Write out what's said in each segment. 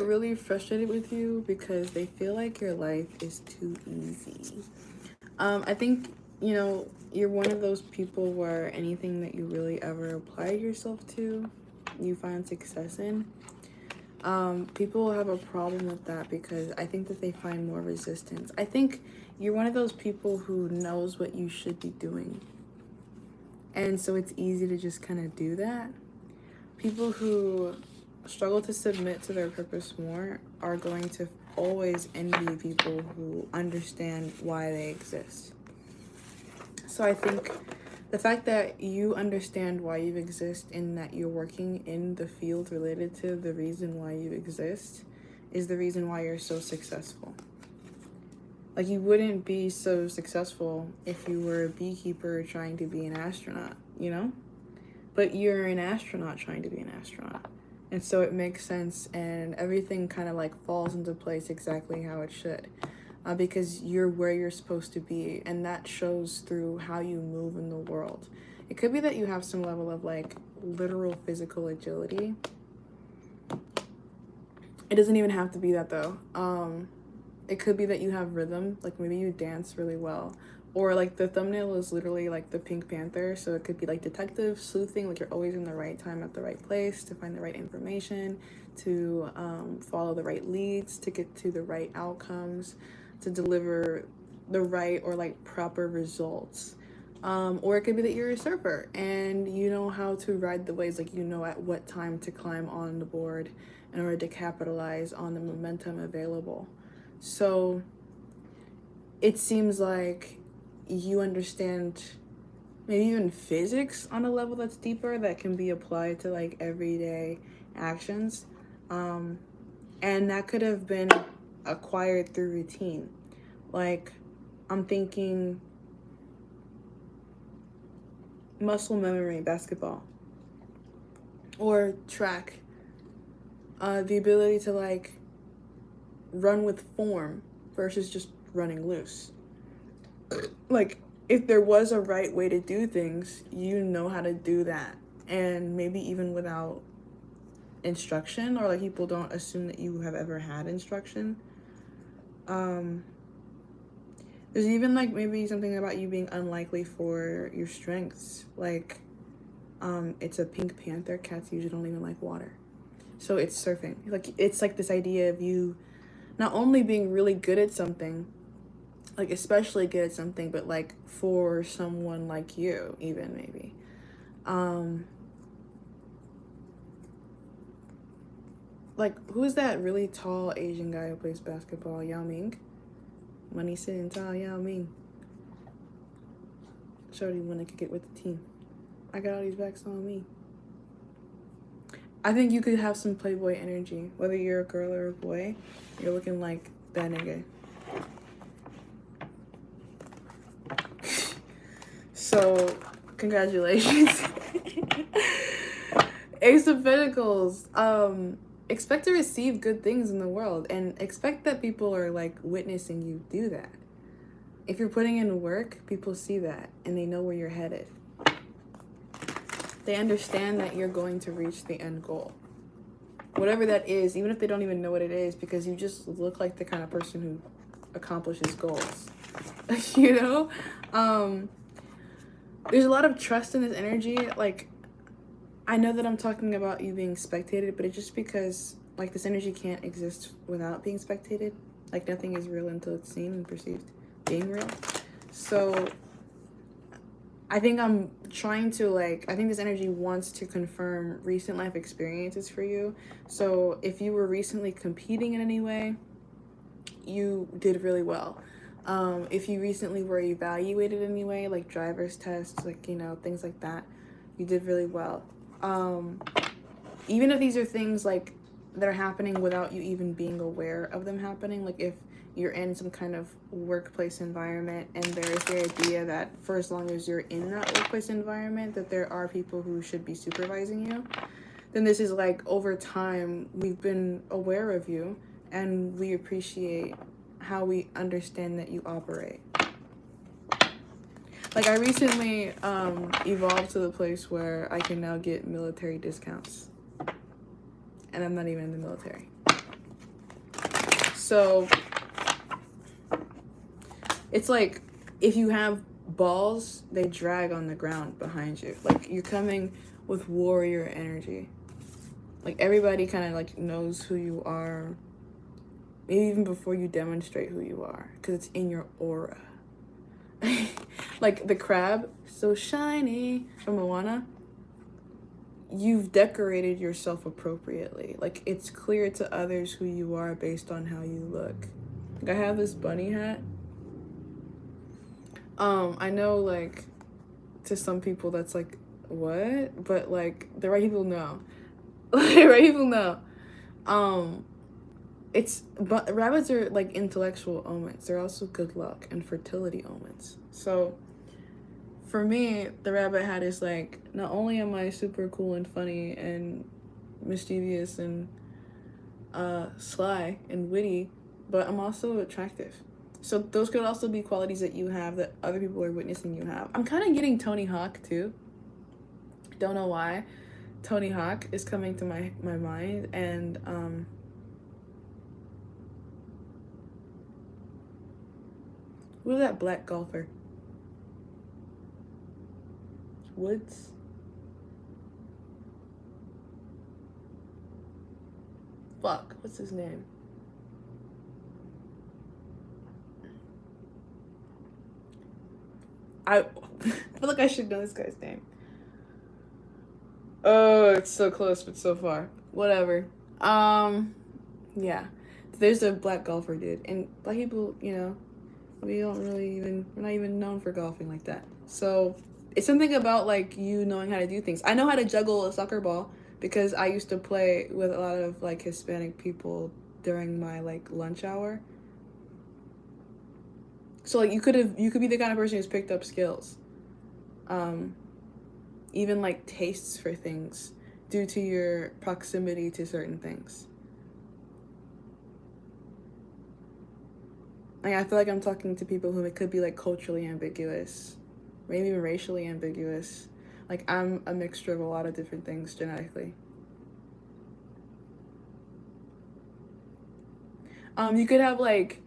get really frustrated with you because they feel like your life is too easy. I think, you know, you're one of those people where anything that you really ever apply yourself to, you find success in. People have a problem with that because I think that they find more resistance. I think you're one of those people who knows what you should be doing. And so it's easy to just kind of do that. People who struggle to submit to their purpose more are going to always envy people who understand why they exist. So I think the fact that you understand why you exist and that you're working in the field related to the reason why you exist is the reason why you're so successful. Like, you wouldn't be so successful if you were a beekeeper trying to be an astronaut, you know? But you're an astronaut trying to be an astronaut. And so it makes sense, and everything kind of like falls into place exactly how it should. Because you're where you're supposed to be, and that shows through how you move in the world. It could be that you have some level of like literal physical agility. It doesn't even have to be that though. It could be that you have rhythm, like maybe you dance really well, or like the thumbnail is literally like the Pink Panther, so it could be like detective sleuthing, like you're always in the right time at the right place to find the right information, to follow the right leads, to get to the right outcomes, to deliver the right or like proper results. Or it could be that you're a surfer and you know how to ride the waves, like you know at what time to climb on the board in order to capitalize on the momentum available. So it seems like you understand maybe even physics on a level that's deeper that can be applied to like everyday actions. And that could have been acquired through routine. Like, I'm thinking muscle memory, basketball, or track. The ability to like run with form versus just running loose. Like, if there was a right way to do things, you know how to do that. And maybe even without instruction, or like people don't assume that you have ever had instruction. There's even like maybe something about you being unlikely for your strengths. Like, it's a Pink Panther. Cats usually don't even like water. So it's surfing. Like, it's like this idea of you not only being really good at something, like especially good at something, but like for someone like you, even maybe. Like, who's that really tall Asian guy who plays basketball? Yao Ming? Money sitting tall, Yao Ming. Shorty wanna kick it with the team. I got all these backs on me. I think you could have some playboy energy. Whether you're a girl or a boy, you're looking like that nigga. So, congratulations. Ace of Pentacles. Expect to receive good things in the world, and expect that people are like witnessing you do that. If you're putting in work, people see that and they know where you're headed. They understand that you're going to reach the end goal. Whatever that is, even if they don't even know what it is, because you just look like the kind of person who accomplishes goals. You know? There's a lot of trust in this energy. Like, I know that I'm talking about you being spectated, but it's just because like this energy can't exist without being spectated. Like, nothing is real until it's seen and perceived being real. So I think I'm trying to like, I think this energy wants to confirm recent life experiences for you. So if you were recently competing in any way, you did really well. If you recently were evaluated anyway, like driver's tests, like, you know, things like that, you did really well. Even if these are things like that are happening without you even being aware of them happening, like if you're in some kind of workplace environment and there's the idea that for as long as you're in that workplace environment that there are people who should be supervising you, then this is like over time we've been aware of you and we appreciate how we understand that you operate. Like, I recently evolved to the place where I can now get military discounts. And I'm not even in the military. So it's like if you have balls, they drag on the ground behind you. Like you're coming with warrior energy. Like everybody kind of like knows who you are, maybe even before you demonstrate who you are, because it's in your aura. Like the crab, so shiny from Moana. You've decorated yourself appropriately. Like it's clear to others who you are based on how you look. Like I have this bunny hat. I know like to some people that's like what, but like the right people know. Like right people know. But rabbits are like intellectual omens. They're also good luck and fertility omens. So for me, the rabbit hat is like, not only am I super cool and funny and mischievous and sly and witty, but I'm also attractive. So those could also be qualities that you have that other people are witnessing you have. I'm kind of getting Tony Hawk too. Don't know why. Tony Hawk is coming to my mind, and who's that black golfer? Woods? Fuck, what's his name? I feel like I should know this guy's name. Oh, it's so close but so far. Whatever. Yeah. There's a black golfer dude. And black people, you know, we're not even known for golfing like that. So it's something about like you knowing how to do things. I know how to juggle a soccer ball because I used to play with a lot of like Hispanic people during my like lunch hour. So like you could be the kind of person who's picked up skills. Even like tastes for things due to your proximity to certain things. Like I feel like I'm talking to people who could be like culturally ambiguous, maybe even racially ambiguous. Like I'm a mixture of a lot of different things genetically. You could have like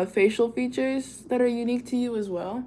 facial features that are unique to you as well.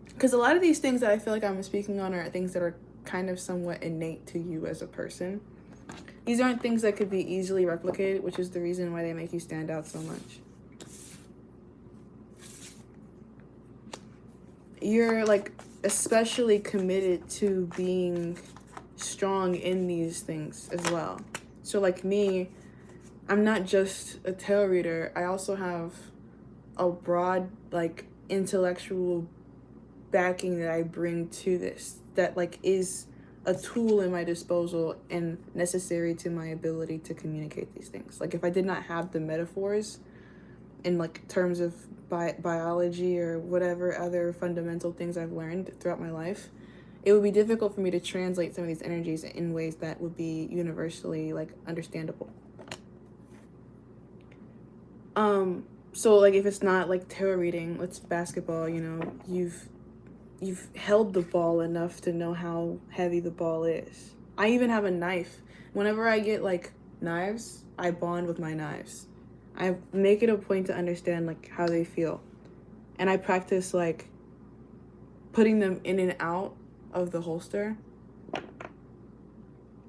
Because a lot of these things that I feel like I'm speaking on are things that are kind of somewhat innate to you as a person. These aren't things that could be easily replicated, which is the reason why they make you stand out so much. You're like especially committed to being strong in these things as well. So like me, I'm not just a tarot reader. I also have a broad like intellectual backing that I bring to this that like is a tool in my disposal and necessary to my ability to communicate these things. Like if I did not have the metaphors in like terms of biology or whatever other fundamental things I've learned throughout my life, it would be difficult for me to translate some of these energies in ways that would be universally like understandable. So like if it's not like tarot reading, it's basketball, you know, you've held the ball enough to know how heavy the ball is. I even have a knife. Whenever I get like knives, I bond with my knives. I make it a point to understand like how they feel. And I practice like putting them in and out of the holster.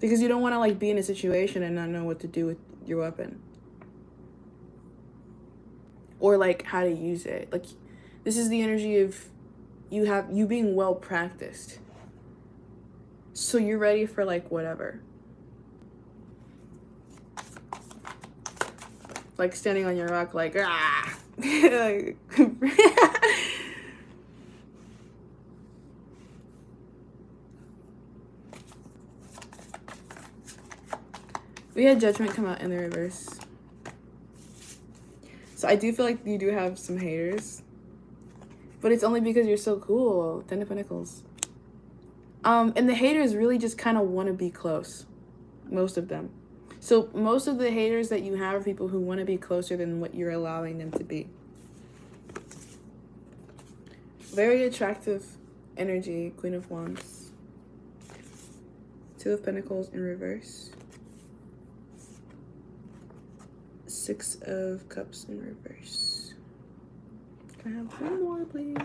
Because you don't want to like be in a situation and not know what to do with your weapon. Or like how to use it. Like this is the energy of you being well practiced. So you're ready for like whatever. Like standing on your rock like ah. Like, we had Judgment come out in the reverse. So I do feel like you do have some haters. But it's only because you're so cool. 10 of Pentacles. And the haters really just kind of want to be close. Most of them. So most of the haters that you have are people who want to be closer than what you're allowing them to be. Very attractive energy. Queen of Wands. 2 of Pentacles in reverse. Six of Cups in reverse. Can I have one more, please?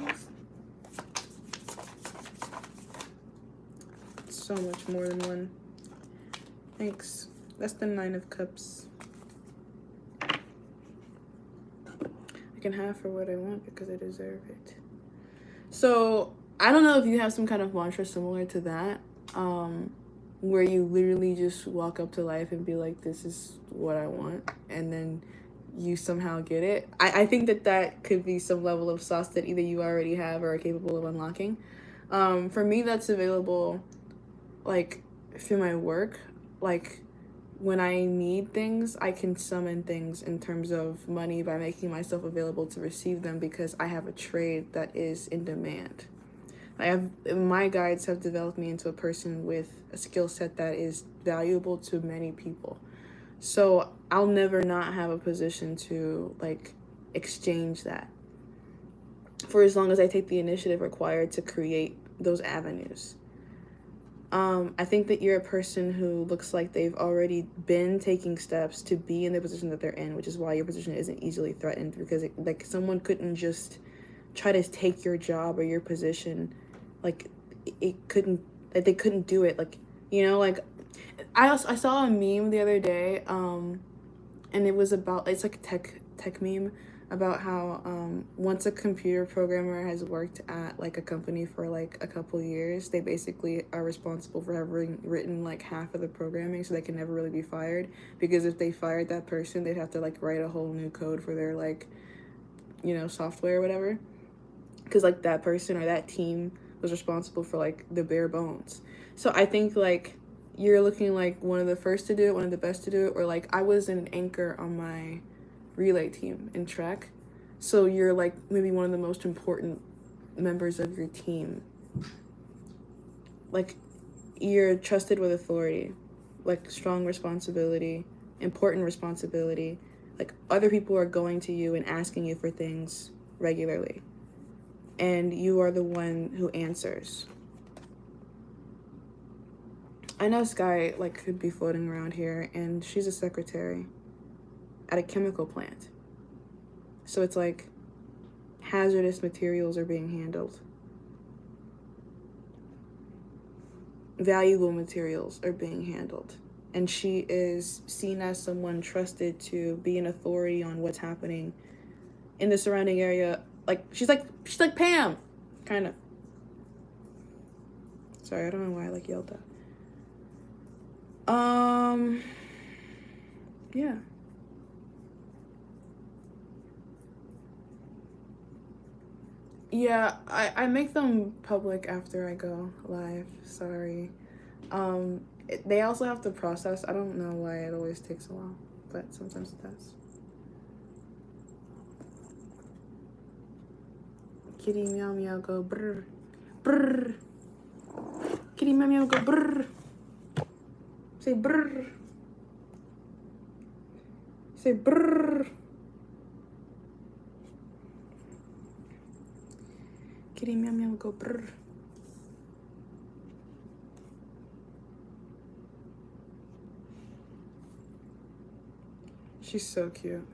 So much more than one. Thanks. That's the Nine of Cups. I can have for what I want because I deserve it. So I don't know if you have some kind of mantra similar to that, where you literally just walk up to life and be like, this is what I want, and then you somehow get it. I think that could be some level of sauce that either you already have or are capable of unlocking. For me, that's available like through my work. Like when I need things, I can summon things in terms of money by making myself available to receive them because I have a trade that is in demand. My guides have developed me into a person with a skill set that is valuable to many people. So I'll never not have a position to like exchange that for as long as I take the initiative required to create those avenues. I think that you're a person who looks like they've already been taking steps to be in the position that they're in, which is why your position isn't easily threatened, because like someone couldn't just try to take your job or your position. Like they couldn't do it. Like, you know, like I saw a meme the other day, and it was about, it's like a tech meme about how once a computer programmer has worked at like a company for like a couple years, they basically are responsible for having written like half of the programming, so they can never really be fired, because if they fired that person, they'd have to like write a whole new code for their like, you know, software or whatever, because like that person or that team was responsible for like the bare bones. So I think like you're looking like one of the first to do it, one of the best to do it, or like I was an anchor on my relay team in track, so you're like maybe one of the most important members of your team. Like you're trusted with authority, like strong responsibility, important responsibility. Like other people are going to you and asking you for things regularly, and you are the one who answers. I know Sky like could be floating around here, and she's a secretary at a chemical plant. So it's like hazardous materials are being handled. Valuable materials are being handled. And she is seen as someone trusted to be an authority on what's happening in the surrounding area. Like she's like Pam, kind of. Sorry, I don't know why I like yelled that. Yeah. Yeah, I make them public after I go live. Sorry. They also have to process. I don't know why it always takes a while, but sometimes it does. Kitty meow meow go brr brr. Kitty meow meow go brr. Say brr. Say brr. Kitty meow meow go brr. She's so cute.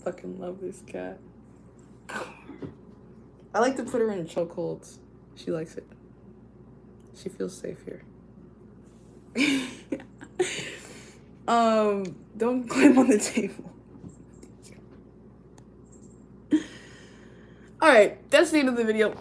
Fucking love this cat. I like to put her in chokeholds. She likes it. She feels safe here. Don't climb on the table. All right, that's the end of the video.